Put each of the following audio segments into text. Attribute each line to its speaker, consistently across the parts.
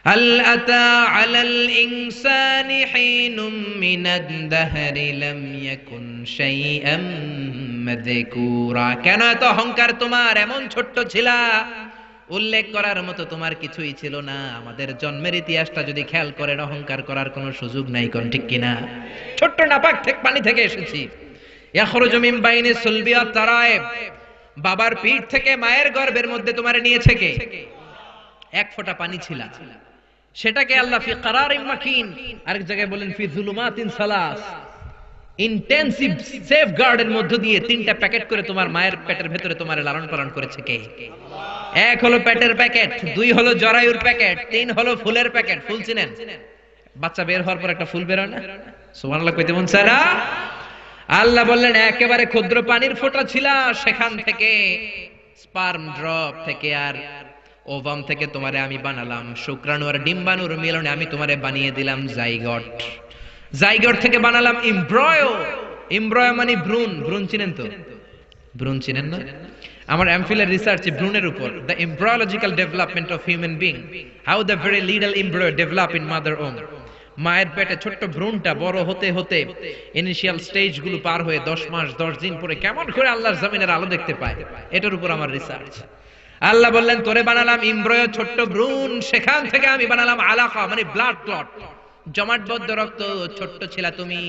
Speaker 1: হাল আতা আলাল ইনসানি হিনুম মিনাদ দাহরি লাম ইয়াকুন শাইআম মাযকুরা। কেন এত অহংকার তোমার? এমন ছোট্ট ছিলা, উল্লেখ করার মতো তোমার কিছুই ছিল না। আমাদের জন্মের ইতিহাসটা যদি খেয়াল করেন, অহংকার করার কোনো সুযোগ নাই। কোন ঠিক কিনা? ছোট্ট নাপাক থেকে পানি থেকে এসেছি। ইয়াখরুজু মিন বাইনি সুলবি ওয়াত তারায়েব, বাবার পিঠ থেকে মায়ের গর্ভের মধ্যে তোমারে নিয়েছে কে? এক ফোঁটা পানি ছিল, সেটাকে আল্লাহ ফি কারারিম মাকিন, আরেক জায়গায় বলেন ফি যুলুমাতিন সালাস, ইন্টেনসিভ সেফগার্ডের মধ্য দিয়ে তিনটা প্যাকেট করে তোমার মায়ের পেটের ভেতরে তোমার লালন পালন করেছে কে? এক হলো পেটের প্যাকেট, দুই হলো জরায়ুর প্যাকেট, তিন হলো ফুলের প্যাকেট। ফুল চিনেন? বাচ্চা বের হওয়ার পর একটা ফুল বের হয় না? সুবহানাল্লাহ কইতে মন চায় না? আল্লাহ বললেন একেবারে ক্ষুদ্র পানির ফোঁটা ছিল, সেখান থেকে স্পার্ম ড্রপ থেকে আর ওভাম থেকে তোমারে আমি বানালাম, শুক্রাণু আর ডিম্বাণুর মিলনে আমি তোমারে বানিয়ে দিলাম জাইগট। জাইগট থেকে বানালাম এমব্রয়ো। এমব্রয়ো মানে ভ্রূণ। ভ্রূণ চিনেন তো? ভ্রূণ চিনেন না? আমার এমফিলের রিসার্চে ভ্রূণের উপর, the embryological development of human being, how the very little embryo develop in mother womb. মায়ের পেটে ছোট্ট ভ্রূণটা বড় হতে হতে ইনিশিয়াল স্টেজ গুলো পার হয়ে 10 মাস 10 দিন পরে কেমন করে আল্লাহর জমিনের আলো দেখতে পায়, এটার উপর আমার রিসার্চ। আল্লাহ বললেন তোরে বানালাম এমব্রয়ো, ছোট্ট ভ্রূণ, সেখান থেকে আমি বানালাম আলাকা মানে ব্লাড ক্লট, জমাটবদ্ধ রক্ত। ছোট্ট ছিলা তুমি,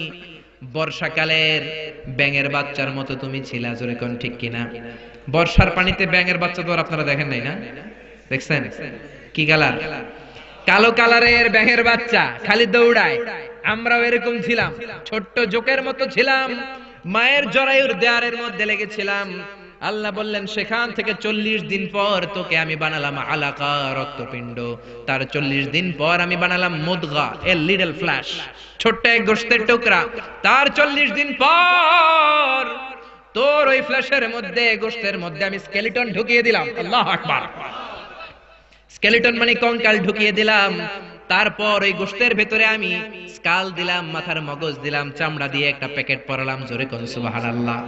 Speaker 1: বর্ষাকালের ব্যাঙের বাচ্চার মতো তুমি ছিলা। জোরে কোন ঠিক কিনা? বর্ষার পানিতে ব্যাঙের বাচ্চা তো আর আপনারা দেখেন নাই না? দেখছেন? কি কালার? কালো কালারের ব্যাঙের বাচ্চা, খালি দৌড়ায়। আমরাও এরকম ছিলাম, ছোট্ট জোকের মতো ছিলাম, মায়ের জরায়ুর দেয়ারের মধ্যে লেগেছিলাম। আল্লাহ বললেন সেখান থেকে 40 দিন পর তোকে আমি বানালাম আলাকা, রক্তপিণ্ড। তার 40 দিন পর আমি বানালাম মুদগা, এ লিটল ফ্ল্যাশ, ছোট্ট এক গোশতের টুকরা। তার 40 দিন পর তোর ওই ফ্ল্যাশের মধ্যে, গোশতের মধ্যে আমি স্কেলিটন ঢুকিয়ে দিলাম। আল্লাহু আকবার। স্কেলিটন মানে কঙ্কাল ঢুকিয়ে দিলাম। তারপর ওই গোশতের ভেতরে আমি স্কাল দিলাম, মাথার মগজ দিলাম, চামড়া দিয়ে একটা প্যাকেট পরালাম। জোরে কোন সুবহানাল্লাহ।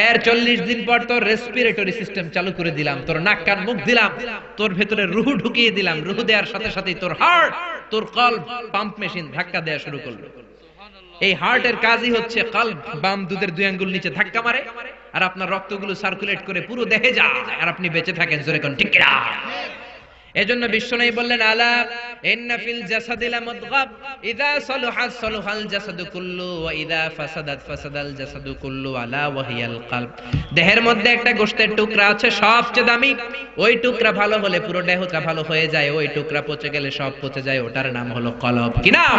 Speaker 1: এর 40 দিন পর তোর রেসপিরেটরি সিস্টেম চালু করে দিলাম, তোর নাক কান মুখ দিলাম, তোর ভেতরে রুহ ঢুকিয়ে দিলাম। রুহ দেওয়ার সাথে সাথে তোর হার্ট, তোর কলব পাম্প মেশিন ধাক্কা দেওয়া শুরু করলো। এই হার্টের কাজই হচ্ছে কলব বাম দুধের দুই আঙ্গুল নিচে ধাক্কা মারে আর আপনার রক্তগুলো সার্কুলেট করে পুরো দেহে যায় আর আপনি বেঁচে থাকেন। জোরে কোন ঠিক কিনা? এজন্য বিশ্বনবী বললেন আলা ইন্না ফিল জাসাদি লামুদগা ইযা সালাহা সালাহাল জাসাদু কুল্লু ওয়া ইযা ফাসাদাত ফাসাদাল জাসাদু কুল্লু আলা ওয়া হিয়াল কলব। দেহের মধ্যে একটা গোশতের টুকরা আছে সবচেয়ে দামি, ওই টুকরা ভালো হলে পুরো দেহটা ভালো হয়ে যায়, ওই টুকরা পচে গেলে সব পচে যায়, ওটার নাম হলো কলব। কি নাম?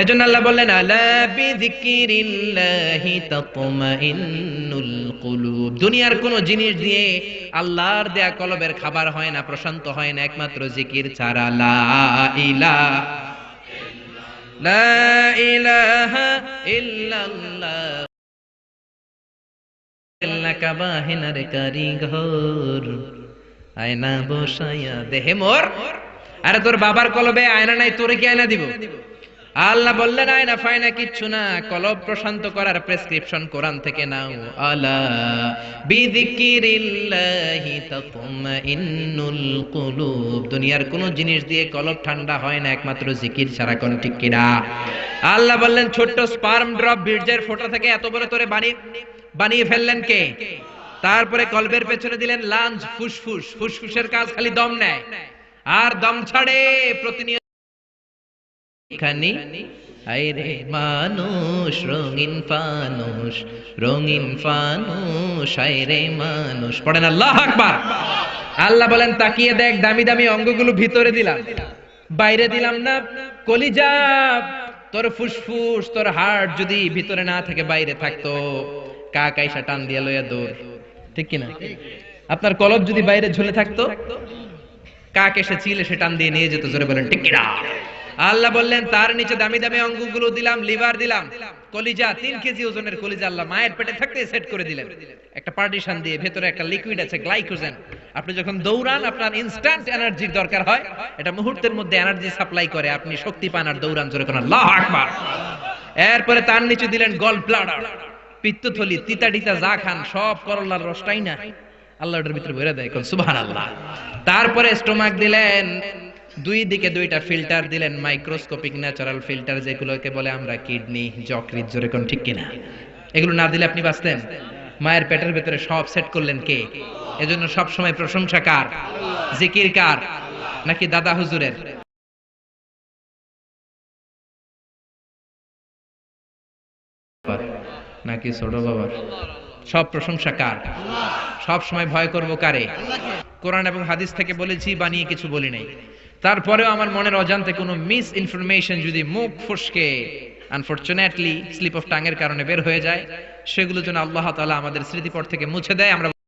Speaker 1: এজন্য আল্লাহ বললেন আলা বিযিকিরিল্লাহি তাতমাইন্নুল কুলুব। দুনিয়ার কোন জিনিস দিয়ে আল্লাহর দেয়া কলবের খাবার হয় না, প্রশান্ত হয় না, একমাত্র জিকির ছাড়া। লা ইলাহা ইল্লাল্লাহ ইন্নাকা বাহিনার কারিগর, আয়না বসায়া দেহে মোর। আরে তোর বাবার কলবে আয়না নাই, তোরে কি আয়না দিব? আল্লাহ বললেন আয়না ফায়না কিচ্ছু না, কলব প্রশান্ত করার প্রেসক্রিপশন কোরআন থেকে নাও। আলা বিযিকিরিল্লাহি তাতমাইন্নুল কুলুব। দুনিয়ার কোন জিনিস দিয়ে কলব ঠান্ডা হয় না, একমাত্র জিকির ছাড়া। কোন ঠিক কিনা? আল্লাহ বললেন ছোট্ট স্পার্ম ড্রপ বীর্যের ফোঁটা থেকে এত বড় তোরে বানিয়ে ফেললেন কে? তারপরে কলবের পেছনে দিলেন লাঞ্জ, ফুসফুস। ফুসফুসের কাজ খালি দম নেয় আর দম ছাড়ে প্রতিনিয়ত। খানি আইরে মানুষ রঙিন ফানুষ, রঙিন ফানুষ আইরে মানুষ। পড়েন আল্লাহু আকবার। আল্লাহ বলেন তাকিয়ে দেখ, দামি দামি অঙ্গগুলো ভিতরে দিলাম, বাইরে দিলাম না। কলিজা, তোর ফুসফুস, তোর হার্ট যদি ভিতরে না থাকে বাইরে থাকতো, কাক আইসা টান দিয়া লইয়া দৌড়। ঠিক কিনা? আপনার কলব যদি বাইরে ঝুলে থাকতো, কাক এসে চিল এসে টান দিয়ে নিয়ে যেত। জোরে বলেন ঠিক কিনা? আল্লাহ বললেন তার নিচে দামি দামি অঙ্গগুলো দিলাম, লিভার দিলাম, কলিজা, 3 কেজি ওজনের কলিজা আল্লাহ মায়ের পেটে থাকতে সেট করে দিলেন একটা পার্টিশন দিয়ে। ভেতরে একটা লিকুইড আছে গ্লাইকোজেন। আপনি যখন দৌড়ান আপনার ইনস্ট্যান্ট এনার্জির দরকার হয়, এটা মুহূর্তের মধ্যে এনার্জি সাপ্লাই করে, আপনি শক্তি পান আর দৌড়ান। জোরে কোন আল্লাহু আকবার। এরপরে তার নিচে দিলেন গল ব্লাডার, পিত্তথলি, তিতা টিতা যা খান সব করলার রসটাই না আল্লাহ ওটার ভিতরে ভরে দেয়। কোন সুবহানাল্লাহ। তারপরে স্টোমাক দিলেন, দুই দিকে দুইটা ফিল্টার দিলেন, মাইক্রোস্কোপিক ন্যাচারাল ফিল্টার, যেগুলোকে বলে আমরা কিডনি, যকৃৎ, জোরে কোন ঠিক কিনা? এগুলো না দিলে আপনি বাঁচতেন? মায়ের পেটের ভেতরে সব সেট করলেন কে? এজন্য সব সময় প্রশংসা কার? জিকির কার? নাকি দাদা হুজুরের? নাকি ছোট বাবার? সব প্রশংসা কার? সব সময় ভয় করব কারে? কোরআন এবং হাদিস থেকে বলেছি, বানিয়ে কিছু বলি নাই। তারপরেও আমার মনের অজান্তে কোনো মিস ইনফরমেশন যদি মুখ ফসকে আনফরচুনেটলি স্লিপ অফ টাং এর কারণে বের হয়ে যায়, সেগুলো যেন আল্লাহ তাআলা আমাদের স্মৃতিপট থেকে মুছে দেয়। আমরা